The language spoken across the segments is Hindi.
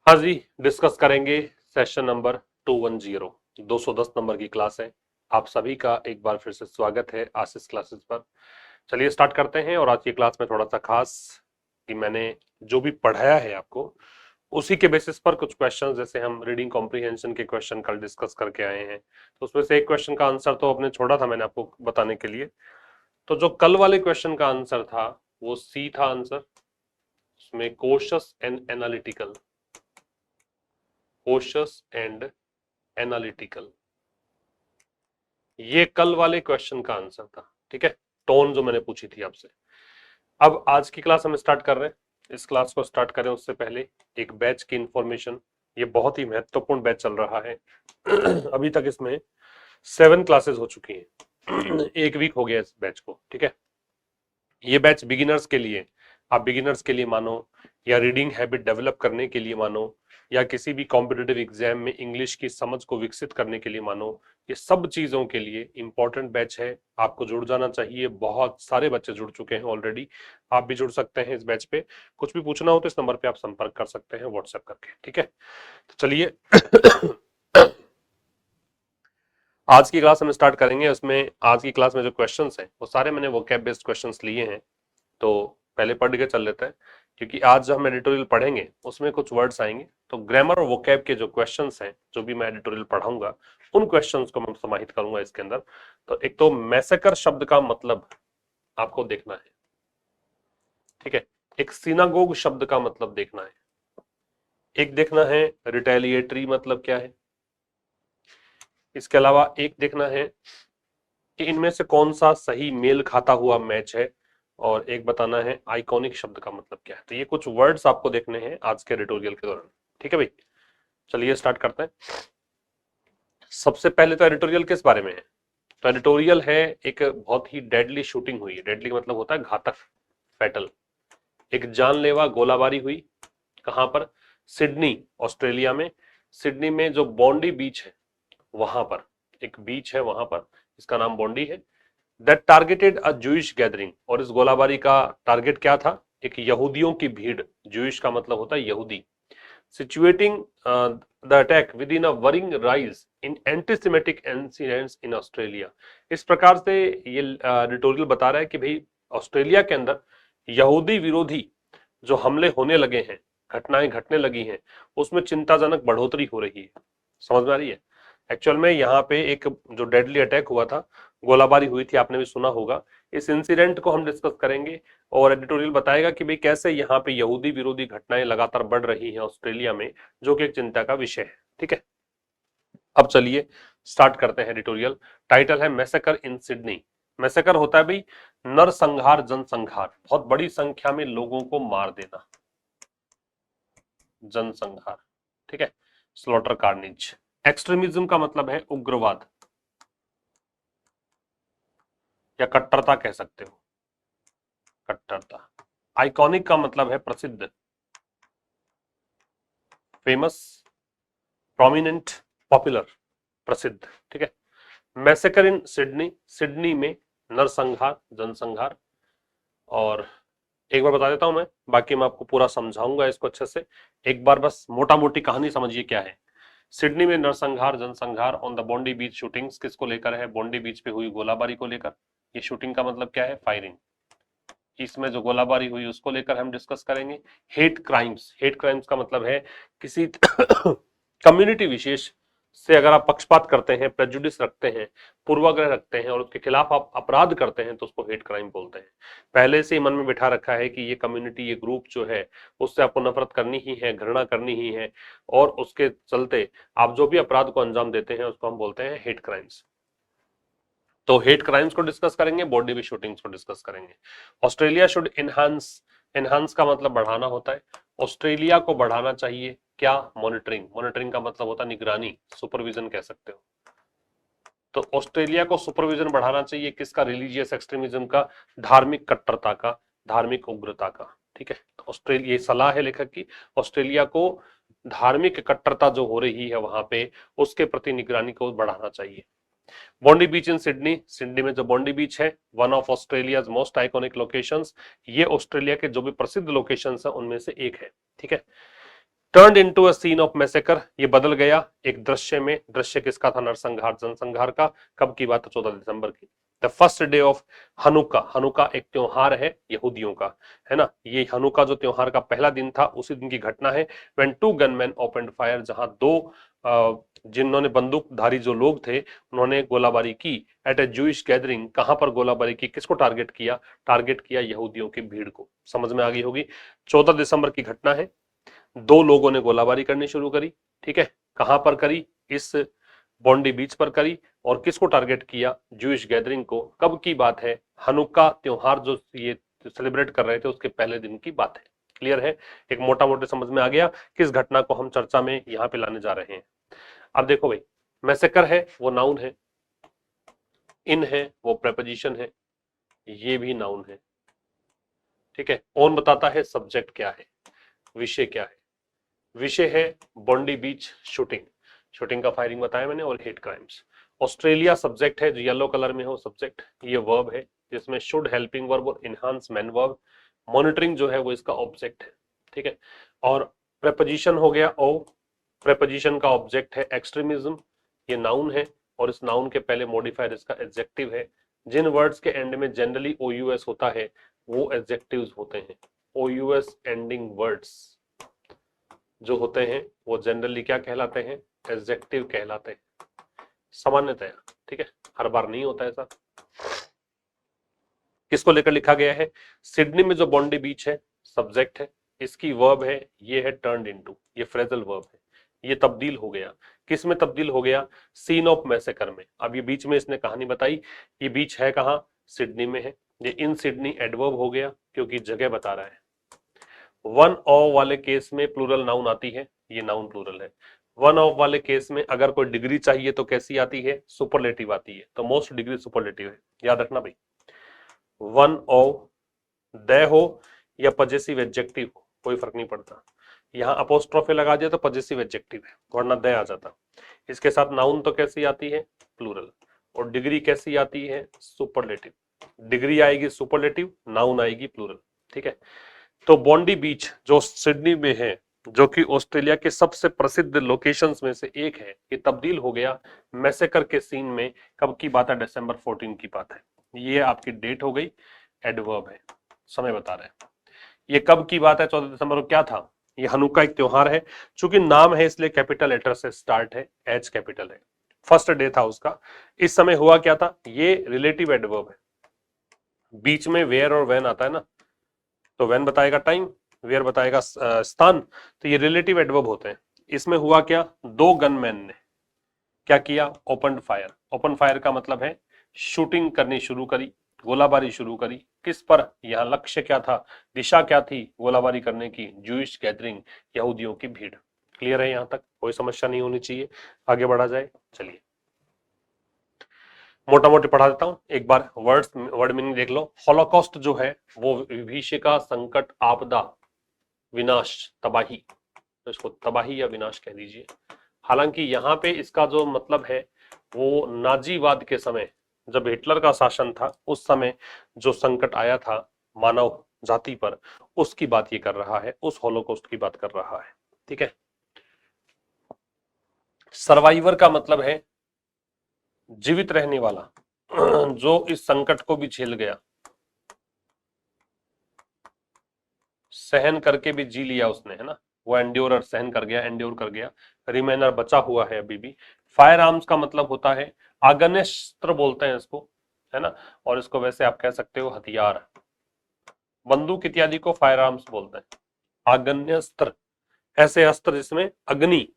हाँ जी, डिस्कस करेंगे सेशन नंबर 210। 210 नंबर की क्लास है। आप सभी का एक बार फिर से स्वागत है आशीष क्लासेस पर। चलिए स्टार्ट करते हैं। और आज की क्लास में थोड़ा सा खास कि मैंने जो भी पढ़ाया है आपको उसी के बेसिस पर कुछ क्वेश्चन, जैसे हम रीडिंग कॉम्प्रिहेंशन के क्वेश्चन कल डिस्कस करके आए हैं, तो उसमें से एक क्वेश्चन का आंसर तो अपने छोड़ा था मैंने आपको बताने के लिए। तो जो कल वाले क्वेश्चन का आंसर था वो सी था आंसर। उसमें कोशस एंड एनालिटिकल, कोशस एंड एनालिटिकल, ये कल वाले क्वेश्चन का आंसर था। ठीक है, टोन जो मैंने पूछी थी आपसे। अब आज की क्लास हम स्टार्ट कर रहे हैं। इस क्लास को स्टार्ट करें उससे पहले एक बैच की इंफॉर्मेशन। ये बहुत ही महत्वपूर्ण बैच चल रहा है। अभी तक इसमें 7 क्लासेस हो चुकी हैं। एक वीक हो गया इस बैच को। ठीक है, ये बैच बिगिनर्स के लिए, आप बिगिनर्स के लिए मानो, या रीडिंग हैबिट डेवलप करने के लिए मानो, या किसी भी कॉम्पिटिटिव एग्जाम में इंग्लिश की समझ को विकसित करने के लिए मानो, ये सब चीजों के लिए इंपॉर्टेंट बैच है। आपको जुड़ जाना चाहिए। बहुत सारे बच्चे जुड़ चुके हैं ऑलरेडी। आप भी जुड़ सकते हैं इस बैच पे। कुछ भी पूछना हो तो इस नंबर पे आप संपर्क कर सकते हैं व्हाट्सएप करके। ठीक है, तो चलिए आज की क्लास हम स्टार्ट करेंगे। उसमें आज की क्लास में जो क्वेश्चंस हैं वो सारे मैंने वोकैब बेस्ड क्वेश्चंस लिए हैं। तो पहले पढ़ के चल लेते हैं, क्योंकि आज जो हम एडिटोरियल पढ़ेंगे उसमें कुछ वर्ड्स आएंगे। तो ग्रामर और वोकैब के जो क्वेश्चंस हैं, जो भी मैं एडिटोरियल पढ़ाऊंगा, उन क्वेश्चंस को मैं समाहित करूंगा इसके अंदर। तो एक तो मैसेकर शब्द का मतलब आपको देखना है। ठीक है, एक सिनागोग शब्द का मतलब देखना है। एक देखना है रिटेलिएटरी मतलब क्या है। इसके अलावा एक देखना है कि इनमें से कौन सा सही मेल खाता हुआ मैच है। और एक बताना है आइकॉनिक शब्द का मतलब क्या है। तो ये कुछ वर्ड्स आपको देखने हैं आज के एडिटोरियल के दौरान। ठीक है भाई, चलिए स्टार्ट करते हैं। सबसे पहले तो एडिटोरियल किस बारे में है? तो एडिटोरियल है, एक बहुत ही डेडली शूटिंग हुई है। डेडली का मतलब होता है घातक, फैटल। एक जानलेवा गोलाबारी हुई। कहां पर? सिडनी, ऑस्ट्रेलिया में। सिडनी में जो बॉन्डी बीच है वहां पर, एक बीच है वहां पर, इसका नाम बॉन्डी है। That targeted a Jewish gathering, और इस गोलाबारी का टारगेट क्या था? एक यहूदियों की भीड़। जूइश का मतलब होता है यहूदी। Situating the attack within a worrying rise in antisemitic incidents in Australia. इस प्रकार से ये एडिटोरियल बता रहा है कि भाई ऑस्ट्रेलिया के अंदर यहूदी विरोधी जो हमले होने लगे हैं, घटनाएं घटने लगी हैं, उसमें चिंताजनक बढ़ोतरी हो रही है। समझ में आ रही है? एक्चुअल में यहाँ पे एक जो डेडली अटैक हुआ था, गोलाबारी हुई थी, आपने भी सुना होगा। इस इंसिडेंट को हम डिस्कस करेंगे। और एडिटोरियल बताएगा कि भाई कैसे यहाँ पे यहूदी विरोधी घटनाएं लगातार बढ़ रही हैं ऑस्ट्रेलिया में, जो कि एक चिंता का विषय है। ठीक है, अब चलिए स्टार्ट करते हैं एडिटोरियल। टाइटल है मैसेकर इन सिडनी। मैसेकर होता है भाई नरसंहार, जनसंहार, बहुत बड़ी संख्या में लोगों को मार देना, जनसंहार। ठीक है, स्लॉटर कार्निज। एक्सट्रीमिज्म का मतलब है उग्रवाद या कट्टरता कह सकते हो, कट्टरता। आइकॉनिक का मतलब है प्रसिद्ध, फेमस, प्रोमिनेंट, पॉपुलर, प्रसिद्ध। ठीक है, मैसेकर इन सिडनी, सिडनी में नरसंहार, जनसंहार। और एक बार बता देता हूं मैं, बाकी मैं आपको पूरा समझाऊंगा इसको अच्छे से। एक बार बस मोटा मोटी कहानी समझिए क्या है। सिडनी में नरसंहार, जनसंहार on the Bondi beach shootings, किसको लेकर है? बॉन्डी बीच पे हुई गोलाबारी को लेकर। ये शूटिंग का मतलब क्या है? फायरिंग। इसमें जो गोलाबारी हुई उसको लेकर हम डिस्कस करेंगे। हेट क्राइम्स, हेट क्राइम्स का मतलब है किसी कम्युनिटी विशेष से अगर आप पक्षपात करते हैं, प्रेजुडिस रखते हैं, पूर्वाग्रह रखते हैं और उसके खिलाफ आप अपराध करते हैं, तो उसको हेट क्राइम बोलते हैं। पहले से ही मन में बिठा रखा है कि ये कम्युनिटी, ये ग्रुप जो है, उससे आपको नफरत करनी ही है, घृणा करनी ही है, और उसके चलते आप जो भी अपराध को अंजाम देते हैं उसको हम बोलते हैं हेट क्राइम्स। तो हेट क्राइम्स को डिस्कस करेंगे, बॉडी भी शूटिंग्स को डिस्कस करेंगे। ऑस्ट्रेलिया शुड इनहांस, इनहांस का मतलब बढ़ाना होता है। ऑस्ट्रेलिया को बढ़ाना चाहिए क्या? मॉनिटरिंग। मॉनिटरिंग का मतलब होता है निगरानी, सुपरविजन कह सकते हो। तो ऑस्ट्रेलिया को सुपरविजन बढ़ाना चाहिए किसका? रिलीजियस एक्सट्रीमिज्म का, धार्मिक कट्टरता का, धार्मिक उग्रता का। ठीक है, तो ऑस्ट्रेलिया, ये सलाह है लेखक की, ऑस्ट्रेलिया को धार्मिक कट्टरता जो हो रही है वहां पे, उसके प्रति निगरानी को बढ़ाना चाहिए। बॉन्डी बीच इन सिडनी, सिडनी में जो बॉन्डी बीच है, one of Australia's most iconic locations, ये ऑस्ट्रेलिया के जो भी प्रसिद्ध लोकेशंस है उनमें से एक है। ठीक है, turned into a scene of massacre, ये बदल गया एक दृश्य में। दृश्य किसका था? नरसंहार, जनसंहार का। कब की बात है? 14 दिसंबर की। The first day of Hanukkah, Hanukkah एक त्योहार है यहूदियों का, है ना। ये हनुका जो त्योहार का पहला दिन था, उसी दिन की घटना है। When two gunman opened fire, जहां दो जिन्होंने बंदूकधारी जो लोग थे उन्होंने गोलाबारी की एट ए जूइश गैदरिंग। कहां पर गोलाबारी की? किसको टारगेट किया? टारगेट किया यहूदियों की भीड़ को। समझ में आ गई होगी। 14 दिसंबर की घटना है। दो लोगों ने गोलाबारी करनी शुरू करी, ठीक है। कहां पर करी? इस बॉन्डी बीच पर करी। और किसको टारगेट किया? जूइश गैदरिंग को। कब की बात है? हनुक्का त्योहार जो ये सेलिब्रेट कर रहे थे उसके पहले दिन की बात है। क्लियर है? एक मोटा मोटे समझ में आ गया किस घटना को हम चर्चा में यहां पे लाने जा रहे हैं। अब देखो भाई, मैसेकर है वो नाउन है, इन है वो प्रेपोजिशन है, ये भी नाउन है, ठीक है। ऑन बताता है सब्जेक्ट क्या है, विषय क्या है। विषय है बॉन्डी बीच शूटिंग, शूटिंग का फायरिंग बताया मैंने, और हेट क्राइम्स। ऑस्ट्रेलिया सब्जेक्ट है, जो येलो कलर में हो सब्जेक्ट। ये वर्ब है जिसमें शुड हेल्पिंग वर्ब और इनहांस मैन वर्ब। मॉनिटरिंग जो है वो इसका ऑब्जेक्ट है, ठीक है। और प्रेपोजिशन हो गया ओ, प्रेपोजिशन का ऑब्जेक्ट है एक्सट्रीमिज्म, ये नाउन है। और इस नाउन के पहले मॉडिफायर इसका एडजेक्टिव है। जिन वर्ड्स के एंड में जनरली ओ यू एस होता है वो एडजेक्टिव्स होते हैं। ओ यू एस एंडिंग वर्ड्स जो होते हैं वो जनरली क्या कहलाते हैं? एडजेक्टिव कहलाते हैं सामान्यतया, ठीक है। हर बार नहीं होता ऐसा। किसको लेकर लिखा गया है? सिडनी में जो बॉन्डी बीच है सब्जेक्ट है, इसकी वर्ब है, ये है टर्न्ड इनटू, ये फ्रेजल वर्ब है। ये तब्दील हो गया, किस में तब्दील हो गया? सीन ऑफ मैसेकर में। अब ये बीच में इसने कहानी बताई, ये बीच है कहां? सिडनी में है। ये इन सिडनी एडवर्ब हो गया क्योंकि जगह बता रहा है। वन ऑफ वाले केस में प्लूरल नाउन आती है, ये नाउन प्लूरल है। वन ऑफ वाले केस में अगर कोई डिग्री चाहिए तो कैसी आती है? सुपरलेटिव आती है, तो मोस्ट डिग्री सुपरलेटिव है, याद रखना भाई। वन ऑफ द हो या पजेसिव एडजेक्टिव हो, कोई फर्क नहीं पड़ता। यहाँ अपोस्ट्रोफे लगा दिया तो पजेसिव एडजेक्टिव है, वरना द आ जाता। इसके साथ नाउन तो कैसी आती है? प्लूरल। और डिग्री कैसी आती है? सुपरलेटिव। डिग्री आएगी सुपरलेटिव, नाउन आएगी प्लूरल, ठीक है। तो बॉन्डी बीच जो सिडनी में है, जो कि ऑस्ट्रेलिया के सबसे प्रसिद्ध लोकेशंस में से एक है, ये तब्दील हो गया मैसेकर के सीन में। कब की बात है? दिसंबर 14 की बात है। ये आपकी डेट हो गई, एडवर्ब है, समय बता रहे हैं। ये कब की बात है? 14 दिसंबर को। क्या था? ये हनुका एक त्योहार है, चूंकि नाम है इसलिए कैपिटल लेटर से स्टार्ट है, एच कैपिटल है। फर्स्ट डे था उसका। इस समय हुआ क्या था? ये रिलेटिव एडवर्ब है। बीच में वेयर और व्हेन आता है ना, तो व्हेन बताएगा टाइम, वेयर बताएगा स्थान, तो ये रिलेटिव एडवर्ब होते हैं। इसमें हुआ क्या? दो गनमैन ने क्या किया? Open fire. ओपन फायर का मतलब है शूटिंग करनी शुरू करी, गोलाबारी शुरू करी। किस पर? यहाँ लक्ष्य क्या था? दिशा क्या थी गोलाबारी करने की? जूइश गैदरिंग, यहूदियों की भीड़। क्लियर है? यहां तक कोई समस्या नहीं होनी चाहिए। आगे बढ़ा जाए, चलिए मोटा मोटी पढ़ा देता हूं एक बार। वर्ड मीनिंग देख लो। हॉलोकॉस्ट जो है वो विभीषिका, संकट, आपदा, विनाश, तबाही, तो इसको तबाही या विनाश कह दीजिए। हालांकि यहाँ पे इसका जो मतलब है वो नाजीवाद के समय, जब हिटलर का शासन था उस समय जो संकट आया था मानव जाति पर, उसकी बात ये कर रहा है, उस हॉलोकॉस्ट की बात कर रहा है, ठीक है। सर्वाइवर का मतलब है जीवित रहने वाला, जो इस संकट को भी झेल गया, सहन करके भी जी लिया उसने, है ना। वो एंड्योरर, सहन कर गया, एंड्योर कर गया। रिमेनर, बचा हुआ है अभी भी। फायर आर्म्स का मतलब होता है आग्नेयास्त्र बोलते हैं इसको, है ना। और इसको वैसे आप कह सकते हो हथियार, बंदूक इत्यादि को फायर आर्म्स बोलते हैं। आग्नेयास्त्र, ऐसे अस्त्र जिसमें अग्नि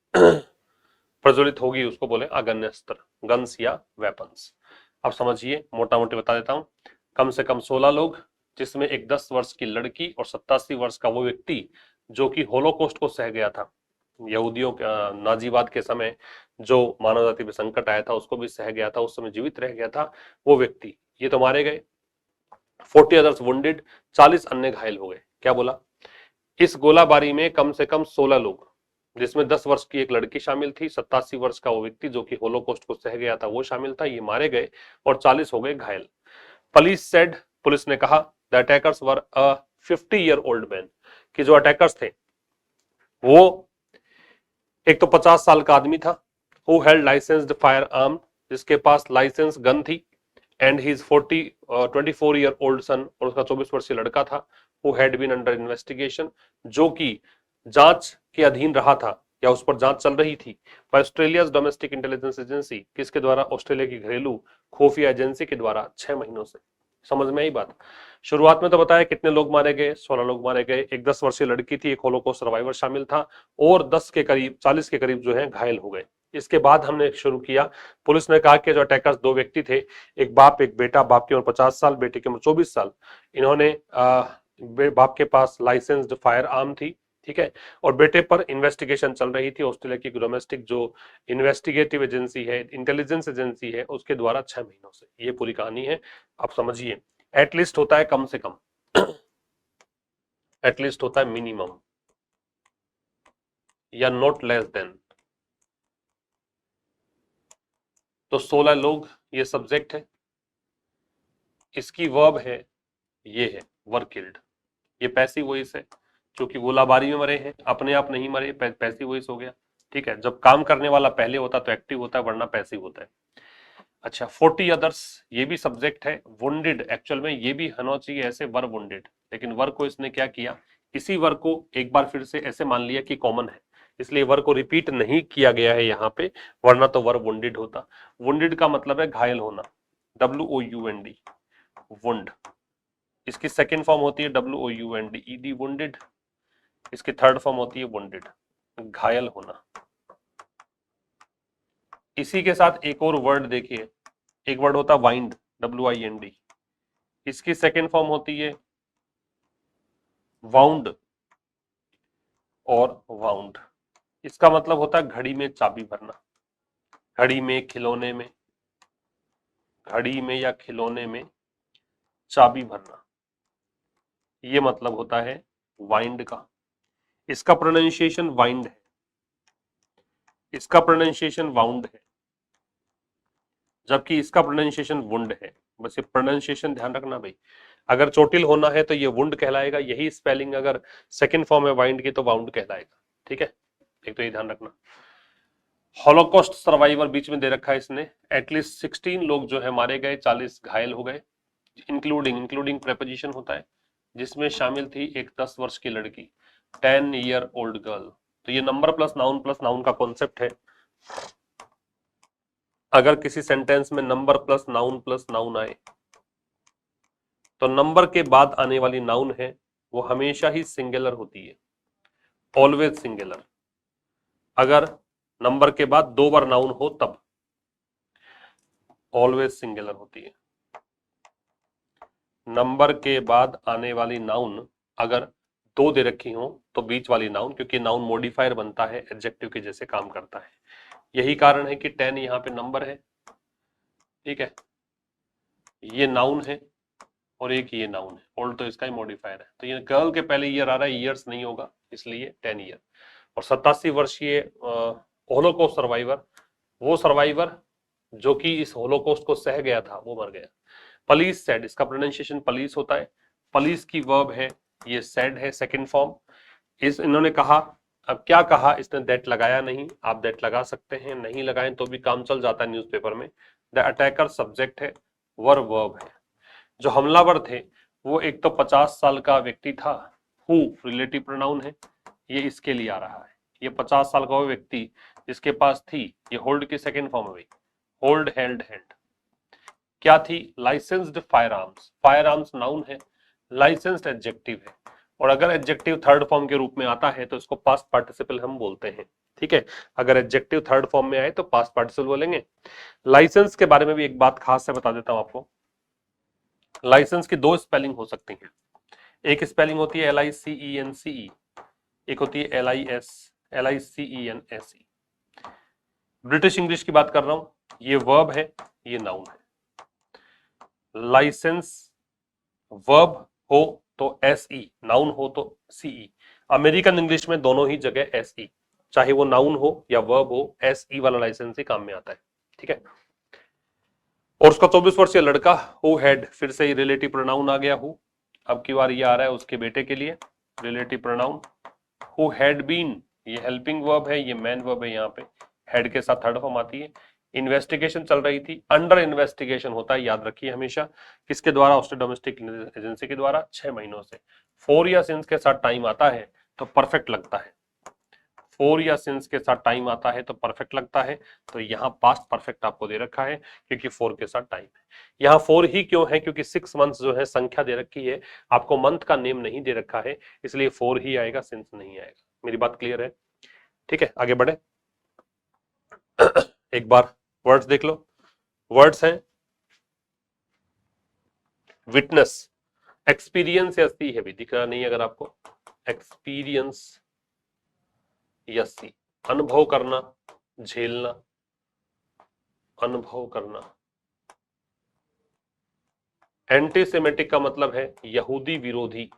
प्रज्वलित होगी उसको बोले आग्नेयास्त्र, गन्स या वेपन्स। अब समझिए, मोटा मोटी बता देता हूं। कम से कम 16 लोग, जिसमें एक 10 वर्ष की लड़की और 87 वर्ष का वो व्यक्ति जो कि होलोकॉस्ट को सह गया था, यहूदियों नाजीवाद के समय जो मानव जाति पे संकट आया था उसको भी सह गया था, उस समय जीवित रह गया था वो व्यक्ति, ये तो मारे गए। 40 अदर्स वुंडेड, 40 अन्य घायल हो गए। क्या बोला? इस गोलाबारी में कम से कम 16 लोग, जिसमें 10 वर्ष की एक लड़की शामिल थी, 87 वर्ष का वो व्यक्ति जो कि होलोकॉस्ट को सह गया था वो शामिल था, ये मारे गए और 40 हो गए घायल। पुलिस सेड, पुलिस ने कहा the attackers were a 50 year old man, कि जो अटैकर्स थे वो एक तो 50 साल का आदमी था, who held licensed firearm, जिसके पास लाइसेंस गन थी, and he is 24 year old son, और उसका 24 वर्षीय लड़का था, who had been under investigation, जो कि जांच के अधीन रहा था या उस पर जांच चल रही थी by Australia domestic intelligence agency, किसके द्वारा, ऑस्ट्रेलिया की घरेलू खुफिया एजेंसी के द्वारा 6 महीनों से। समझ में आई बात। शुरुआत में तो बताया कितने लोग मारे गए, 16 लोग मारे गए, एक 10 वर्षीय लड़की थी, एक होलोकॉस्ट सर्वाइवर शामिल था, और 10 के करीब 40 के करीब जो है घायल हो गए। इसके बाद हमने शुरू किया, पुलिस ने कहा कि जो अटैकर्स 2 व्यक्ति थे, एक बाप एक बेटा, बाप की उम्र 50 साल, बेटे की उम्र 24 साल। इन्होंने बाप के पास लाइसेंस्ड फायर आर्म थी, ठीक है, और बेटे पर इन्वेस्टिगेशन चल रही थी, ऑस्ट्रेलिया की डोमेस्टिक जो इन्वेस्टिगेटिव एजेंसी है, इंटेलिजेंस एजेंसी है, उसके द्वारा 6 महीनों से। ये पूरी कहानी है, आप समझिए। एटलीस्ट होता है कम से कम, एटलीस्ट होता है मिनिमम, या नॉट लेस देन। तो 16 लोग, ये सब्जेक्ट है, इसकी वर्ब है, ये है वर किल्ड। ये पैसिव वॉइस है, क्योंकि वो लाबारी में मरे हैं, अपने आप नहीं मरे, पैसिव वॉइस हो गया। ठीक है, जब काम करने वाला पहले होता तो एक्टिव होता है, वरना पैसिव होता है। अच्छा, 40 अदर्स, ये भी सब्जेक्ट है। वुंडेड, एक्चुअल में ये भी होना चाहिए ऐसे, वर वुंडेड, लेकिन वर को इसने क्या किया, इसी वर को एक बार फिर से ऐसे मान लिया कि कॉमन है, इसलिए वर को रिपीट नहीं किया गया है यहाँ पे, वरना तो वर वुंडेड होता। वुंडेड का मतलब है घायल होना, WOUND, वुंड। इसकी सेकेंड फॉर्म होती है WOUNDED, वुंडेड। इसकी थर्ड फॉर्म होती है वुंडेड, घायल होना। इसी के साथ एक और वर्ड देखिए, एक वर्ड होता है वाइंड, WIND। इसकी सेकेंड फॉर्म होती है वाउंड और वाउंड। इसका मतलब होता है घड़ी में चाबी भरना, घड़ी में, खिलौने में, घड़ी में या खिलौने में चाबी भरना, ये मतलब होता है वाइंड का। इसका प्रोनाउंसिएशन वाइंड है, इसका प्रोनाउंसिएशन वाउंड है, जबकि इसका प्रोनाउंसिएशन वुंड है। बस ये प्रोनाउंसिएशन ध्यान रखना भाई, अगर चोटिल होना है तो ये वुंड कहलाएगा, यही स्पेलिंग अगर सेकंड फॉर्म है वाइंड की तो वाउंड कहलाएगा। ठीक है, एक तो ये ध्यान रखना। हॉलोकॉस्ट सर्वाइवर बीच में दे रखा है इसने, एटलीस्ट 16 लोग जो है मारे गए, 40 घायल हो गए, इंक्लूडिंग प्रेपोजिशन होता है, जिसमें शामिल थी एक 10 वर्ष की लड़की, 10 ईयर ओल्ड गर्ल। तो ये नंबर प्लस नाउन का कॉन्सेप्ट है। अगर किसी सेंटेंस में नंबर प्लस नाउन आए, तो नंबर के बाद आने वाली नाउन है वो हमेशा ही सिंगुलर होती है, ऑलवेज सिंगुलर। अगर नंबर के बाद 2 बार नाउन हो तब ऑलवेज सिंगुलर होती है। नंबर के बाद आने वाली नाउन अगर 2 दे रखी हो तो बीच वाली नाउन, क्योंकि नाउन मॉडिफायर बनता है, एडजेक्टिव के जैसे काम करता है। यही कारण है कि 10 यहाँ पे नंबर है, ठीक है, ये नाउन है और एक ये नाउन है, ओल्ड तो इसका ही मॉडिफायर है। तो ये गर्ल के पहले ईयर आ रहा है, ईयर्स नहीं होगा, इसलिए 10 ईयर। और 87 वर्षीय होलोकॉस्ट सर्वाइवर, वो सर्वाइवर जो कि इस होलोकॉस्ट को सह गया था, वो मर गया। पुलिस सेड, इसका प्रोनाउंसिएशन पुलिस होता है, पुलिस की वर्ब है, ये सेड है सेकंड फॉर्म। इन्होंने कहा, अब क्या कहा इसने, दैट लगाया नहीं, आप दैट लगा सकते हैं, नहीं लगाएं तो भी काम चल जाता है न्यूज़पेपर में। द अटैकर सब्जेक्ट है, वर वर्ब है। जो हमलावर थे वो एक तो 50 साल का व्यक्ति था, हु रिलेटिव प्रोनाउन है, ये इसके लिए आ रहा है। ये 50 साल का वो व्यक्ति जिसके पास थी, ये होल्ड की सेकंड फॉर्म है भाई, होल्ड, हेल्ड, हैंड। क्या थी, licensed fire arms. Fire arms noun है, लाइसेंस्ड एडजेक्टिव है, और अगर एडजेक्टिव थर्ड फॉर्म के रूप में आता है तो इसको पास्ट पार्टिसिपल हम बोलते हैं। ठीक है, अगर एडजेक्टिव थर्ड फॉर्म में आए तो पास्ट पार्टिसिपल बोलेंगे। लाइसेंस के बारे में भी एक बात खास से बता देता हूं आपको, लाइसेंस की 2 स्पेलिंग हो सकती हैं। एक स्पेलिंग होती है LICENCE, एक होती है LICENSE। ब्रिटिश इंग्लिश की बात कर रहा हूं, ये वर्ब है, ये नाउन है। लाइसेंस वर्ब हो तो SE, नाउन हो तो CE। अमेरिकन इंग्लिश में दोनों ही जगह SE, चाहे वो नाउन हो या वर्ब हो, SE वाला लाइसेंस ही काम में आता है। ठीक है, और उसका 24 वर्षीय लड़का, हु हैड, फिर से ही रिलेटिव प्रोनाउन आ गया हु, अब की बार ये आ रहा है उसके बेटे के लिए relative pronoun. Who had been, ये हेल्पिंग वर्ब है, ये मेन वर्ब है, यहाँ पे हेड के साथ थर्ड फॉर्म आती है। इन्वेस्टिगेशन चल रही थी, अंडर इन्वेस्टिगेशन होता है, याद रखिए हमेशा, किसके द्वारा, ऑस्ट्रेलिया डोमेस्टिक एजेंसी के द्वारा, 6 महीनों से। 4 या सिंस के साथ टाइम आता है तो परफेक्ट लगता है, 4 या सिंस के साथ टाइम आता है तो परफेक्ट लगता है। तो यहाँ पास्ट परफेक्ट आपको दे रखा है क्योंकि 4 के साथ टाइम है। यहाँ 4 ही क्यों है, क्योंकि 6 मंथ्स जो है संख्या दे रखी है, आपको मंथ का नेम नहीं दे रखा है, इसलिए 4 ही आएगा, सिंस नहीं आएगा। मेरी बात क्लियर है? ठीक है, आगे बढ़े। एक बार वर्ड्स देख लो। वर्ड्स हैं विटनेस, एक्सपीरियंस या सी है भी, दिख रहा नहीं अगर आपको, एक्सपीरियंस या सी, अनुभव करना, झेलना, अनुभव करना। एंटीसेमेटिक का मतलब है यहूदी विरोधी,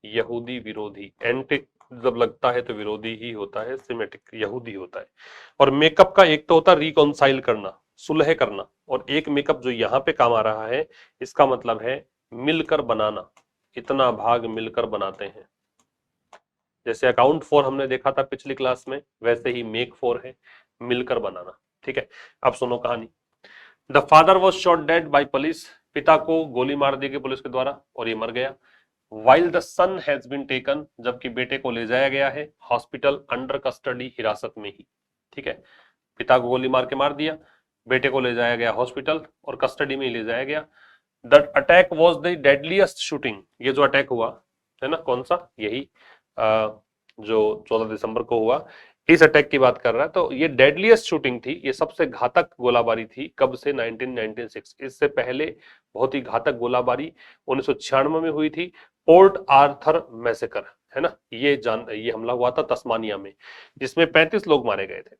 यहूदी विरोधी। एंटी जब लगता है तो विरोधी ही होता है, सिमेटिक यहूदी होता है। और मेकअप का एक तो होता है रिकॉन्साइल करना, सुलह करना, और एक मेकअप जो यहाँ पे काम आ रहा है, इसका मतलब है मिलकर बनाना, इतना भाग मिलकर बनाते हैं। जैसे अकाउंट 4 हमने देखा था पिछली क्लास में, वैसे ही मेक 4 है, मिलकर बनाना। ठीक है, अब सुनो कहानी। The father was shot dead by police, पिता को गोली मार दी गई पुलिस के द्वारा और ये मर गया। While the son has been taken, जबकि बेटे को ले जाया गया है हॉस्पिटल अंडर कस्टडी, हिरासत में ही। ठीक है, पिता को गोली मार के मार दिया, बेटे को ले जाया गया हॉस्पिटल और कस्टडी में ही ले जाया गया। The attack was the deadliest shooting, ये जो अटैक हुआ है ना, कौन सा, यही जो 14 दिसंबर को हुआ, इस अटैक की बात कर रहा है। तो ये डेडलीस्ट शूटिंग थी, ये सबसे घातक गोलाबारी थी। कब से? 1996। इससे पहले बहुत ही घातक गोलाबारी 1996 में हुई थी, पोर्ट आर्थर मैसेकर, है ना, ये हमला हुआ था तस्मानिया में, जिसमें 35 लोग मारे गए थे।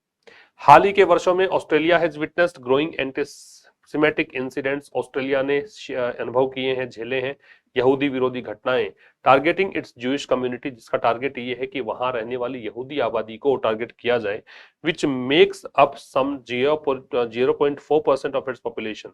हाल ही के वर्षों में Australia has witnessed growing antisemitic incidents, Australia ने अनुभव किए हैं, झेले हैं यहूदी विरोधी घटनाएं, टारगेटिंग इट्स ज्यूइश कम्युनिटी, जिसका टारगेट ये है कि वहां रहने वाली यहूदी आबादी को टारगेट किया जाए, which makes up some 0.4% of its population,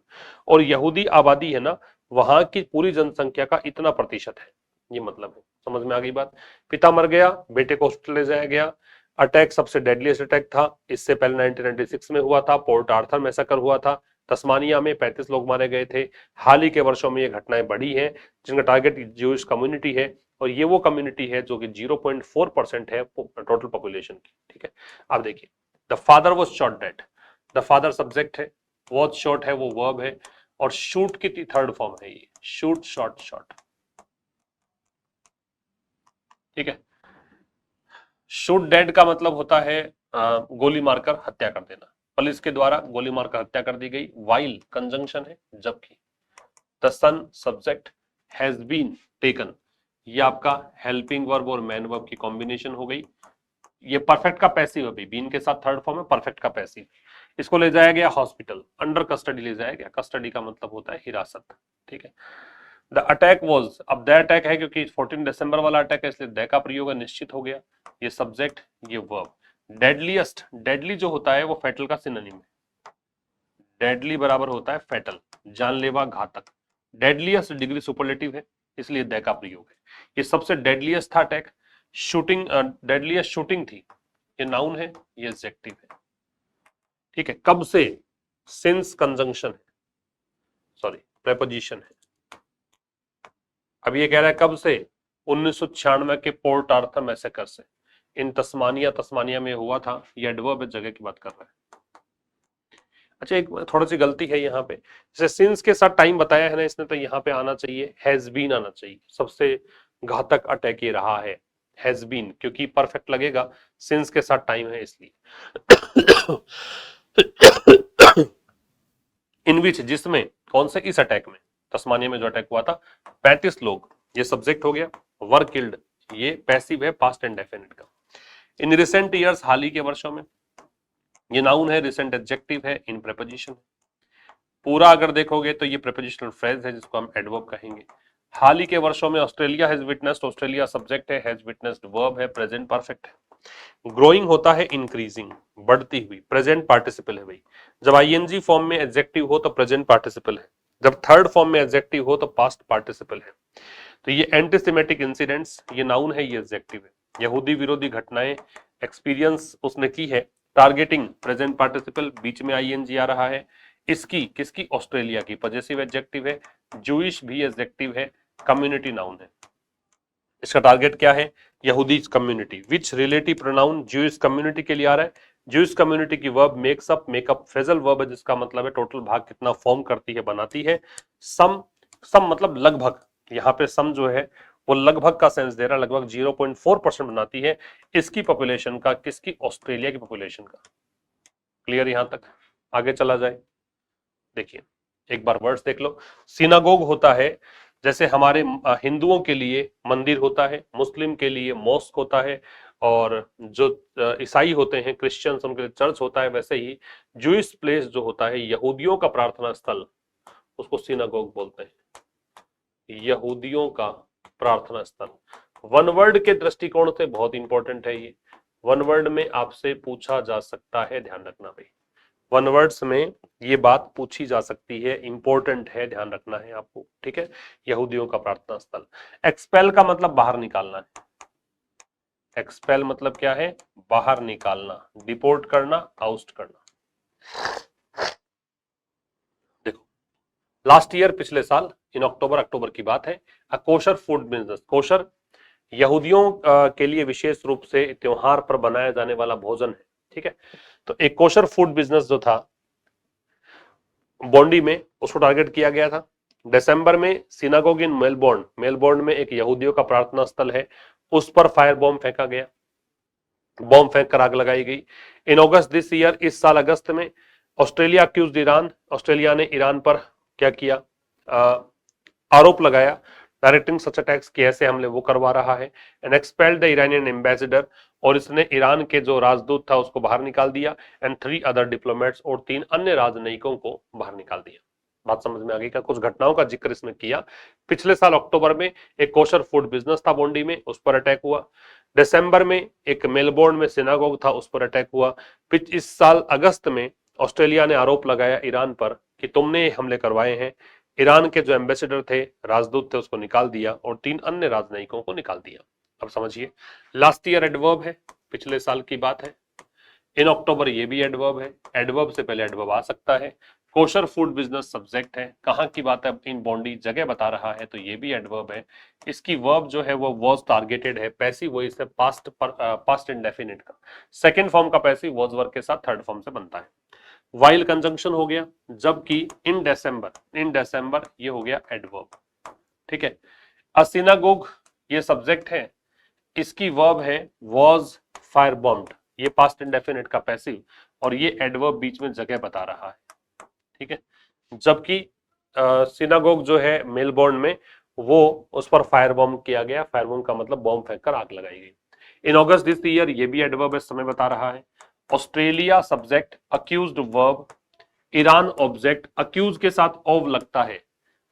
और यहूदी आबादी है ना, वहां की पूरी जनसंख्या का इतना प्रतिशत है, ये मतलब है। समझ में आ गई बात? पिता मर गया, बेटे को हॉस्पिटल ले जाया गया। अटैक सबसे डेडलीस्ट अटैक था, इससे पहले 1996 में हुआ था, पोर्ट आर्थर मैसेकर हुआ था, तस्मानिया में 35 लोग मारे गए थे। हाल ही के वर्षों में ये घटनाएं बढ़ी हैं, जिनका टारगेट ज्यूइश कम्युनिटी है, और ये वो कम्युनिटी है जो कि 0.4% है टोटल पॉपुलेशन की। ठीक है, अब देखिए, the father was shot dead, the father subject है, वॉज शॉट है वो वर्ब है, और शूट की थर्ड फॉर्म है ये, शूट, शॉट, शॉट। ठीक है, शूट डेड का मतलब होता है गोली मारकर हत्या कर देना, पुलिस के द्वारा गोली मारकर हत्या कर दी गई। वाइल कंजंक्शन है, जबकि। The son subject, has been taken, ये आपका हेल्पिंग वर्ब और मैन वर्ब की कॉम्बिनेशन हो गई। ये परफेक्ट का पैसिव अभी, बीन के साथ थर्ड फॉर्म है, परफेक्ट का पैसिव। इसको ले जाया गया हॉस्पिटल, अंडर कस्टडी ले जाया गया, कस्टडी का मतलब होता है हिरासत। ठीक है, द अटैक वॉज, अब द अटैक है क्योंकि 14 दिसंबर वाला अटैक है, इसलिए द का प्रयोग निश्चित हो गया। ये सब्जेक्ट, ये वर्ब। डेडलीस्ट, डेडली जो होता है वो फैटल का सिनोनिम है, डेडली बराबर होता है फैटल, जानलेवा, घातक। डेडलीस्ट डिग्री सुपरलेटिव है, इसलिए द का प्रयोग है। ये सबसे डेडलीस्ट था अटैक, शूटिंग, डेडलीस्ट शूटिंग थी, ये नाउन है, ये एडजेक्टिव है। ठीक है, कब से? सिंस कंजंक्शन है, सॉरी प्रेपोजिशन है। अब ये कह रहा है कब से? 1996 के पोर्ट आर्थर मैसेकर से, इन तस्मानिया में हुआ था, ये एडवर्ब जगह की बात कर रहा है। अच्छा, एक थोड़ी सी गलती है यहाँ पे, जैसे सिंस के साथ टाइम बताया है ना इसने, तो यहाँ पे आना चाहिए हैज बीन आना चाहिए। सबसे घातक अटैक ये रहा है, हैज बीन, क्योंकि परफेक्ट लगेगा, सिंस के साथ टाइम है इसलिए। इन विच, जिसमें, कौन से? इस अटैक में, तस्मानिया में जो अटैक हुआ था, 35 लोग, ये सब्जेक्ट हो गया। वर किल्ड, ये पैसिव है, पास्ट एंड डेफिनेट का। इन रिसेंट ईयर्स, हाल ही के वर्षों में, ये नाउन है, रिसेंट एडजेक्टिव है, इन प्रेपोजिशन है। पूरा अगर देखोगे तो ये प्रेपोजिशनल फ्रेज है, जिसको हम एडवर्ब कहेंगे। हाल ही के वर्षों में Australia has witnessed, Australia subject है, हैज विटनेस्ड वर्ब है, प्रेजेंट परफेक्ट है। ग्रोइंग होता है इंक्रीजिंग, बढ़ती हुई, प्रेजेंट पार्टिसिपल है भाई। जब आईएनजी फॉर्म में एडजेक्टिव हो तो प्रेजेंट पार्टिसिपल है, जब थर्ड फॉर्म में एडजेक्टिव हो तो पास्ट पार्टिसिपल है। तो ये एंटीसेमेटिक इंसिडेंट्स, ये नाउन है, ये एडजेक्टिव है। यहूदी विरोधी घटनाएं एक्सपीरियंस उसने की है। टारगेटिंग प्रेजेंट पार्टिसिपल, बीच में आईएनजी आ रहा है। इसकी किसकी? ऑस्ट्रेलिया की। पजेसिव एडजेक्टिव है। जूइश भी एडजेक्टिव है। कम्युनिटी नाउन है। इसका टारगेट क्या है? यहूदी कम्युनिटी। विच रिलेटिव प्रोनाउन ज्यूइश कम्युनिटी के लिए आ रहा है? ज्यूइश कम्युनिटी की verb makes up, makeup phrasal verb है जिसका मतलब है टोटल भाग कितना फॉर्म करती है, बनाती है। सम, सम मतलब लगभग, यहाँ पे सम जो है वो लगभग का सेंस दे रहा है, लगभग 0.4% बनाती है इसकी पॉपुलेशन का। किसकी? ऑस्ट्रेलिया की पॉपुलेशन का। क्लियर यहां तक? आगे चला जाए, देखिए एक बार वर्ड्स देख लो। सिनागोग होता है जैसे हमारे हिंदुओं के लिए मंदिर होता है, मुस्लिम के लिए मॉस्क होता है, और जो ईसाई होते हैं क्रिश्चियंस उनके लिए चर्च होता है, वैसे ही जूइश प्लेस जो होता है यहूदियों का प्रार्थना स्थल, उसको सिनागोग बोलते हैं। यहूदियों का प्रार्थना स्थल। वन वर्ड के दृष्टिकोण से बहुत इंपॉर्टेंट है ये। वन वर्ड में आपसे पूछा जा सकता है, ध्यान रखना भाई, वन वर्ड्स में ये बात पूछी जा सकती है, इंपॉर्टेंट है, ध्यान रखना है आपको, ठीक है। यहूदियों का प्रार्थना स्थल। एक्सपेल का मतलब बाहर निकालना है। एक्सपेल मतलब क्या है? बाहर निकालना, डिपोर्ट करना, आउस्ट करना। देखो लास्ट ईयर, पिछले साल इन अक्टूबर की बात है, अ कोशर फूड बिजनेस। कोशर यहूदियों के लिए विशेष रूप से त्योहार पर बनाया जाने वाला भोजन है, ठीक है। तो एक कोशर फूड बिजनेस जो था बॉन्डी में, उसको टारगेट किया गया था। दिसंबर में सिनागोग इन मेलबोर्न, मेलबोर्न में एक यहूदियों का प्रार्थना स्थल है, उस पर फायर बॉम्ब फेंका गया, बॉम्ब फेंक कर आग लगाई गई। इन अगस्त दिस ईयर, इस साल अगस्त में, ऑस्ट्रेलिया अक्यूज्ड ईरान, ऑस्ट्रेलिया ने ईरान पर क्या किया? आरोप लगाया, डायरेक्टिंग सच अटैक्स के ऐसे हमले वो करवा रहा है। And expelled the Iranian ambassador, और इसने ईरान के जो राजदूत था उसको बाहर निकाल दिया। एंड 3 अदर डिप्लोमेट्स, और 3 अन्य राजनयिकों को बाहर निकाल दिया। बात समझ में आ गई? क्या कुछ घटनाओं का जिक्र इसमें किया। पिछले साल अक्टूबर में एक कोशर फूड बिजनेस था बॉन्डी में, उस पर अटैक हुआ। दिसंबर में एक मेलबोर्न में सिनागोग था, उस पर अटैक हुआ। इस साल अगस्त में ऑस्ट्रेलिया ने आरोप लगाया ईरान पर कि तुमने हमले करवाए हैं। ईरान के जो एम्बेसडर थे, राजदूत थे, उसको निकाल दिया और 3 अन्य राजनयिकों को निकाल दिया। अब समझिए, लास्ट ईयर एडवर्ब है, पिछले साल की बात है। इन अक्टूबर ये भी एडवर्ब है, एडवर्ब से पहले एडवर्ब आ सकता है। कोशर फूड बिजनेस सब्जेक्ट है, कहां की बात है? इन बॉन्डी जगह बता रहा है, तो ये भी एडवर्ब है। इसकी वर्ब जो है वो वाज टारगेटेड है, पैसिव वॉइस से पास्ट पर, पास्ट इंडेफिनिट का सेकंड फॉर्म का पैसिव वाज वर्ब के साथ थर्ड फॉर्म से बनता है। वाइल कंजंक्शन हो गया, जबकि इन दिसंबर, इन दिसंबर ये हो गया एडवर्ब, ठीक है। अ सिनागोग ये सब्जेक्ट है, इसकी वर्ब है वाज फायर बॉम्ब्ड, ये पास्ट इंडेफिनिट का पैसिव, और ये एडवर्ब बीच में जगह बता रहा है, ठीक है। जबकि सिनागोग जो है मेलबोर्न में, वो उस पर फायर बॉम्ब किया गया, फायर बॉम्ब का मतलब बॉम्ब फेंक कर आग लगाई गई। इन अगस्त दिस ईयर, ये भी एडवर्ब इस समय बता रहा है। Australia subject, accused verb, Iran object, accuse के साथ ओव लगता है।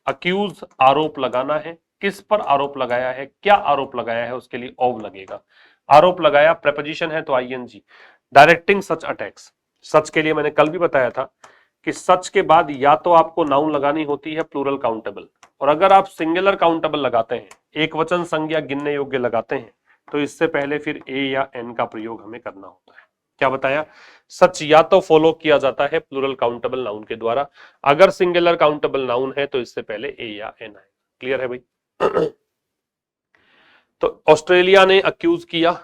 अक्यूज आरोप लगाना है, किस पर आरोप लगाया है, क्या आरोप लगाया है, उसके लिए ओव लगेगा। आरोप लगाया प्रेपोजिशन है तो आईएनजी। डायरेक्टिंग सच अटैक्स, सच के लिए मैंने कल भी बताया था कि सच के बाद या तो आपको नाउन लगानी होती है प्लूरल काउंटेबल, और अगर आप सिंगुलर काउंटेबल लगाते हैं, एक वचन संज्ञा गिनने योग्य लगाते हैं, तो इससे पहले फिर ए या एन का प्रयोग हमें करना होता है। क्या बताया? सच या तो फॉलो किया जाता है प्लूरल काउंटेबल नाउन के द्वारा, अगर सिंगुलर काउंटेबल नाउन है तो इससे पहले ए या एन आएगा। क्लियर है भाई? तो ऑस्ट्रेलिया ने अक्यूज किया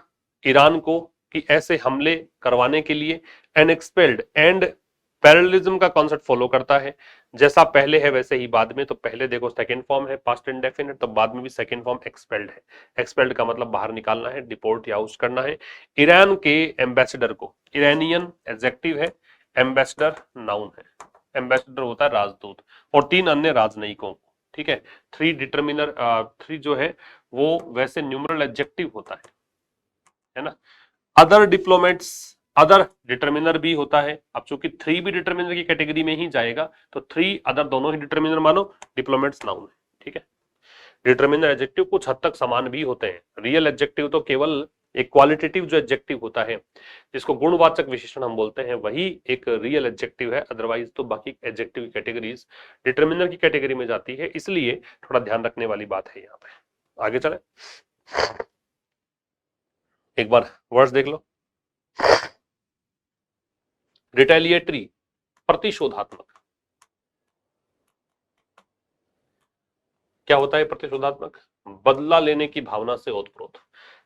ईरान को कि ऐसे हमले करवाने के लिए। एंड एक्सपेल्ड, एंड पैरेललिज्म का कॉन्सेप्ट फॉलो करता है, जैसा पहले है वैसे ही बाद में। तो पहले देखो सेकंड फॉर्म है पास्ट इंडेफिनिट, तो बाद में भी सेकंड फॉर्म एक्सपेल्ड है। एक्सपेल्ड का मतलब बाहर निकालना है, डिपोर्ट या आउट करना है। ईरान के एम्बेसडर को, ईरानियन एडजेक्टिव है, एम्बेसडर नाउन है, एम्बेसडर होता है राजदूत, और 3 अन्य राजनयिकों को, ठीक है। 3 डिटर्मिनर, 3 जो है वो वैसे न्यूमरल एडजेक्टिव होता है ना। अदर डिप्लोमेट्स, अदर डिटर्मिनर भी होता है। अब चूंकि 3 भी डिटर्मिनर की कैटेगरी में ही जाएगा, तो 3 अदर दोनों ही डिटर्मिनर मानो, डिप्लोमेट्स नाउन है, ठीक है। डिटर्मिनर एडजेक्टिव कुछ हद तक समान भी होते हैं। रियल एडजेक्टिव तो केवल एक क्वालिटेटिव जो एडजेक्टिव होता है, जिसको गुणवाचक विशेषण हम बोलते हैं, वही एक रियल एडजेक्टिव है। अदरवाइज तो बाकी एडजेक्टिव की कैटेगरीज डिटर्मिनर की कैटेगरी में जाती है, इसलिए थोड़ा ध्यान रखने वाली बात है यहाँ पे। आगे चले। एक बार वर्ड्स देख लो। रिटेलिएटरी, प्रतिशोधात्मक। क्या होता है प्रतिशोधात्मक? बदला लेने की भावना से ओतप्रोत।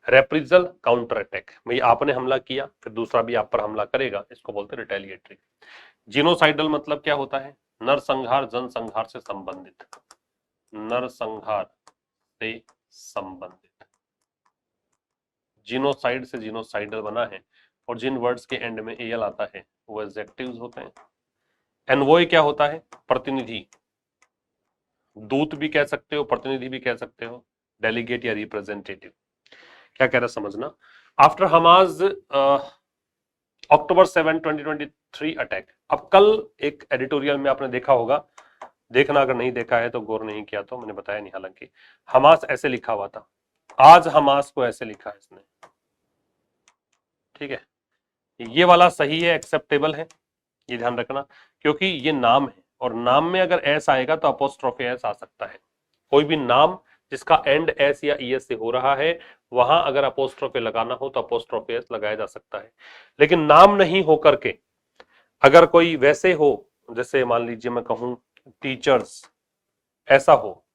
रेप्रिजल, काउंटर अटैक, भाई आपने हमला किया फिर दूसरा भी आप पर हमला करेगा, इसको बोलते हैं रिटेलिएटरी। जीनोसाइडल मतलब क्या होता है? नरसंहार, जनसंहार से संबंधित। नरसंहार से संबंधित। जीनोसाइड से जीनोसाइडल बना है, और जिन वर्ड्स के एंड में एल आता है वो एडजेक्टिव्स होते हैं। एनवॉय क्या होता है? प्रतिनिधि, दूत भी कह सकते हो, प्रतिनिधि भी कह सकते हो, डेलीगेट या रिप्रेजेंटेटिव। क्या कह रहा समझना। आफ्टर हमाज अक्टूबर 7, 2023 अटैक। अब कल एक एडिटोरियल में आपने देखा होगा, देखना अगर नहीं देखा है तो गौर नहीं किया तो मैंने बताया नहीं, हालांकि हमास ऐसे लिखा हुआ था, आज हमास को ऐसे लिखा है इसने, ठीक है। ये वाला सही है, एक्सेप्टेबल है, ये ध्यान रखना, क्योंकि ये नाम है और नाम में अगर एस आएगा तो अपोस्ट्रोफी एस आ सकता है। कोई भी नाम जिसका एंड एस या ईएस से हो रहा है वहां अगर अपोस्ट्रोफी लगाना हो तो अपोस्ट्रोफी एस लगाया जा सकता है। लेकिन नाम नहीं हो करके अगर कोई वैसे हो, जैसे मान लीजिए मैं कहूं टीचर्स, ऐसा हो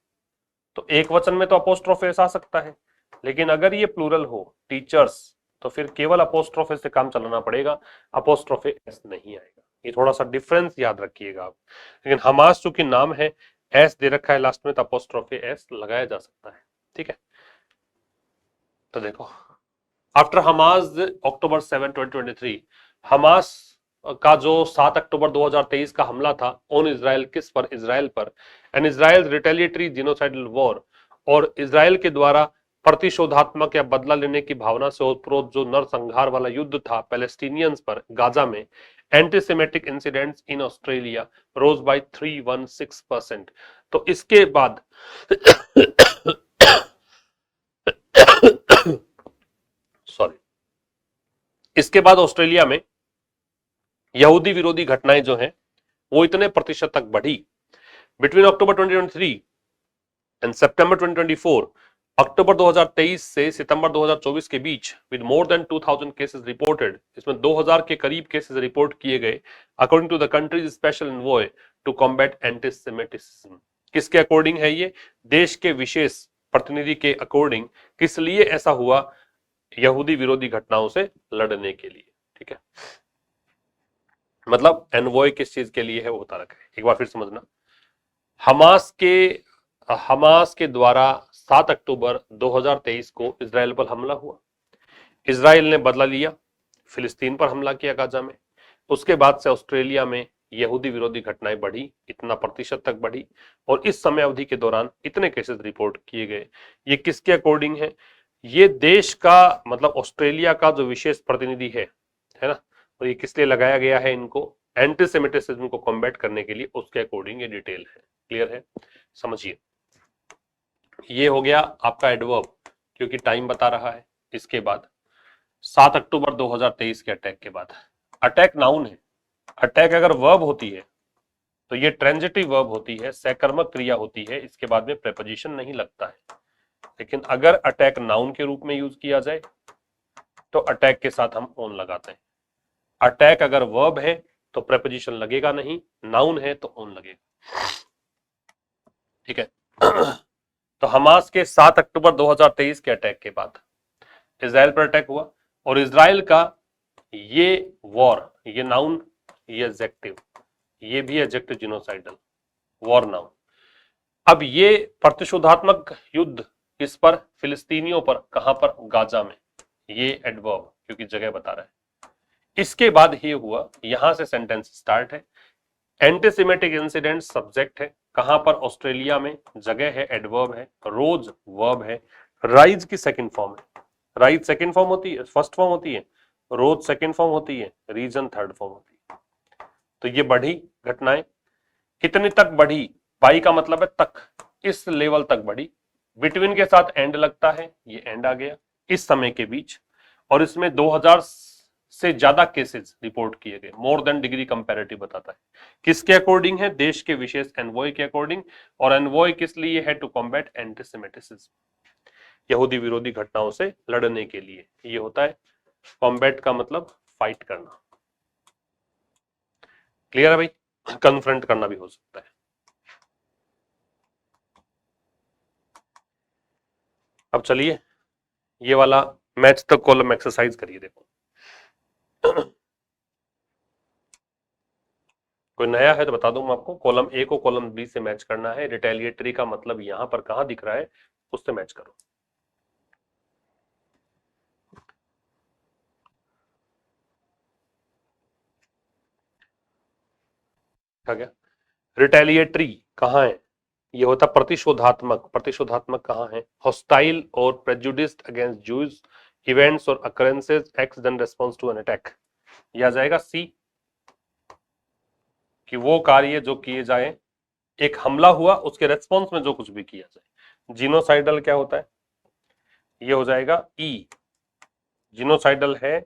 तो एक वचन में तो अपोस्ट्रोफी एस आ सकता है। लेकिन अगर ये प्लूरल हो टीचर्स तो फिर केवल अपोस्ट्रोफी से काम चलाना पड़ेगा, अपोस्ट्रोफी एस नहीं आएगा। ये थोड़ा सा डिफरेंस याद रखिएगा आप। लेकिन हमास चूंकि नाम है, एस दे रखा है लास्ट में, तो अपोस्ट्रोफी एस लगाया जा सकता है, ठीक है। तो देखो, आफ्टर हमास अक्टूबर 7, 2023, हमास का जो 7 अक्टूबर 2023 का हमला था ऑन इजराइल, किस पर? इजराइल पर। एंड इजराइल रिटेलिएटरी जीनोसाइडल वॉर, और इजराइल के द्वारा प्रतिशोधात्मक या बदला लेने की भावना से ओतप्रोत जो नरसंहार वाला युद्ध था पैलेस्टीनियंस पर गाजा में, antisemitic incidents in Australia rose by 316%। तो इसके बाद सॉरी, इसके बाद ऑस्ट्रेलिया में यहूदी विरोधी घटनाएं जो हैं वो इतने प्रतिशत तक बढ़ी। बिटवीन अक्टूबर 2023 एंड सितंबर 2024, अक्टूबर 2023 से सितंबर 2024 के बीच with more than 2000 cases reported, इसमें 2000 के करीब केसेस रिपोर्ट किए गए according to the country's special envoy to combat antisemitism. किसके अकॉर्डिंग है ये? देश के विशेष प्रतिनिधि के अकॉर्डिंग। किस लिए ऐसा हुआ? यहूदी विरोधी घटनाओं से लड़ने के लिए, ठीक है। मतलब एनवॉय किस चीज के लिए है वो बता रखा है, एक बार फिर समझना। हमास के द्वारा 7 अक्टूबर 2023 को इजराइल पर हमला हुआ। इजराइल ने बदला लिया, फिलिस्तीन पर हमला किया गाजा में। उसके बाद से ऑस्ट्रेलिया में यहूदी विरोधी घटनाएं बढ़ी, इतना प्रतिशत तक बढ़ी, और इस समय अवधि के दौरान इतने केसेस रिपोर्ट किए गए। ये किसके अकॉर्डिंग है? ये देश का, मतलब ऑस्ट्रेलिया का जो विशेष प्रतिनिधि है ना, और ये किस लिए लगाया गया है इनको? एंटीसेमिटिज्म को कॉम्बैट करने के लिए, उसके अकॉर्डिंग ये डिटेल है। क्लियर है? समझिए, ये हो गया आपका एडवर्ब, क्योंकि टाइम बता रहा है। इसके बाद 7 अक्टूबर 2023 के अटैक के बाद, अटैक नाउन है, अटैक अगर वर्ब होती है तो ये ट्रांजिटिव वर्ब होती है, सहकर्मक क्रिया होती है, इसके बाद में प्रेपोजिशन नहीं लगता है। लेकिन अगर अटैक नाउन के रूप में यूज किया जाए तो अटैक के साथ हम ऑन लगाते हैं। अटैक अगर वर्ब है तो प्रेपोजिशन लगेगा नहीं, नाउन है तो ऑन लगेगा, ठीक है। तो हमास के 7 अक्टूबर 2023 के अटैक के बाद इजराइल पर अटैक हुआ, और इजराइल का ये वॉर, ये नाउन, ये एडजेक्टिव, ये भी एडजेक्टिव जीनोसाइडल, वॉर नाउन। अब ये प्रतिशोधात्मक युद्ध किस पर? फिलिस्तीनियों पर। कहां पर? गाजा में। ये एडवर्ब, क्योंकि जगह बता रहा है। इसके बाद ये हुआ, यहां से सेंटेंस स्टार्ट है। एंटीसेमेटिक इंसिडेंट सब्जेक्ट है, कहां पर? ऑस्ट्रेलिया में। जगह है, एडवर्ब है। रोज वर्ब है। राइज की सेकंड फॉर्म है। राइज सेकंड फॉर्म होती है, फर्स्ट फॉर्म होती है। रोज सेकंड फॉर्म होती है। रीजन थर्ड फॉर्म होती है। तो ये बढ़ी घटनाएं, कितनी तक बढ़ी? बाई का मतलब है तक, इस लेवल तक बढ़ी। बिटवीन के साथ एंड लगता है, ये एंड आ गया, इस समय के बीच। और इसमें 2000 से ज्यादा केसेस रिपोर्ट किए गए, मोर देन डिग्री कंपैरेटिव बताता है। किसके अकॉर्डिंग है? देश के विशेष एनवॉय के अकॉर्डिंग। और एनवॉय किस लिए है? To combat antisemitism. यहूदी विरोधी घटनाओं से लड़ने के लिए। ये होता है कॉम्बैट का मतलब फाइट करना। क्लियर है भाई? कन्फ्रंट करना भी हो सकता है। अब चलिए ये वाला मैच द कॉलम एक्सरसाइज करिए। देखो कोई नया है तो बता दूं मैं आपको। कॉलम ए को कॉलम बी से मैच करना है। रिटेलिएटरी का मतलब यहां पर कहां दिख रहा है उससे मैच करो। क्या गया? रिटेलिएटरी कहां है? ये होता प्रतिशोधात्मक। प्रतिशोधात्मक कहां है? हॉस्टाइल और प्रेजुडिस्ड अगेंस्ट जूज इवेंट्स और occurrences acts then response to an attack. ये आ जाएगा सी, कि वो कार्य जो किए जाए, एक हमला हुआ उसके रेस्पॉन्स में जो कुछ भी किया जाए। जीनोसाइडल क्या होता है? ये हो जाएगा ई। जीनोसाइडल है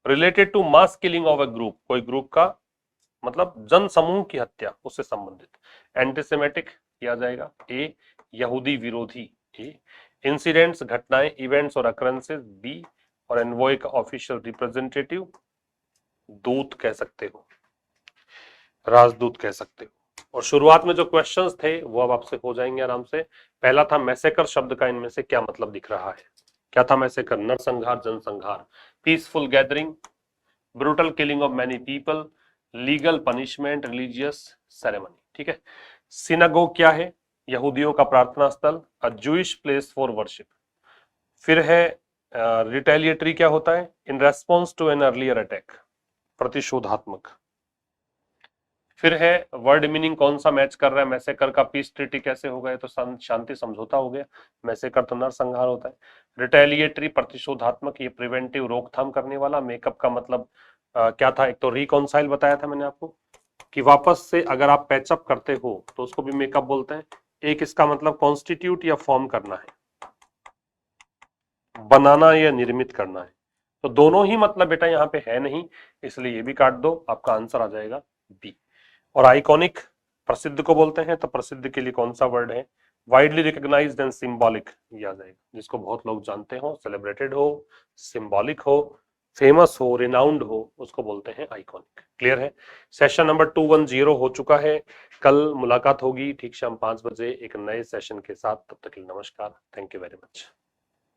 related to mass killing of a group, कोई ग्रुप का मतलब जन समूह की हत्या उससे संबंधित। एंटीसेमेटिक किया जाएगा ए। यहूदी विरोधी ए। इंसिडेंट्स घटनाएं, इवेंट्स और अकरेंसेस बी। और एनवॉय का ऑफिशियल रिप्रेजेंटेटिव, दूत कह सकते हो, राजदूत कह सकते हो। और शुरुआत में जो क्वेश्चंस थे वो अब आपसे हो जाएंगे आराम से। पहला था मैसेकर शब्द का इनमें से क्या मतलब दिख रहा है? क्या था मैसेकर? नरसंहार, जनसंहार, peaceful gathering, brutal killing of many people, legal punishment, religious ceremony. ठीक है। सिनागोग क्या है? यहूदियों का प्रार्थना स्थल, a Jewish place for worship. फिर है रिटेलिएटरी क्या होता है? In response to an earlier attack, प्रतिशोधात्मक। फिर है वर्ड मीनिंग कौन सा मैच कर रहा है? मैसेकर का पीस ट्रीटी कैसे हो गया? तो शांति समझौता हो गया। मैसेकर तो नरसंहार होता है। रिटेलिएटरी प्रतिशोधात्मक, ये प्रिवेंटिव रोकथाम करने वाला। मेकअप का मतलब क्या था? एक तो रिकॉन्साइल बताया था मैंने आपको कि वापस से अगर आप पैचअप करते हो तो उसको भी मेकअप बोलते हैं। एक इसका मतलब कॉन्स्टिट्यूट या फॉर्म करना है, बनाना या निर्मित करना है। तो दोनों ही मतलब बेटा यहाँ पे है नहीं, इसलिए ये भी काट दो, आपका आंसर आ जाएगा बी। और आइकॉनिक प्रसिद्ध को बोलते हैं, तो प्रसिद्ध के लिए कौन सा वर्ड है? वाइडली रिकॉग्नाइज्ड एंड सिंबॉलिक, ये आ जाएगा। जिसको बहुत लोग जानते हो, सेलिब्रेटेड हो, सिंबॉलिक हो, फेमस हो, रिनाउंड हो, उसको बोलते हैं आइकॉनिक। क्लियर है? सेशन नंबर 210 हो चुका है। कल मुलाकात होगी ठीक शाम 5 बजे एक नए सेशन के साथ। तब तक के लिए नमस्कार। Thank you very much.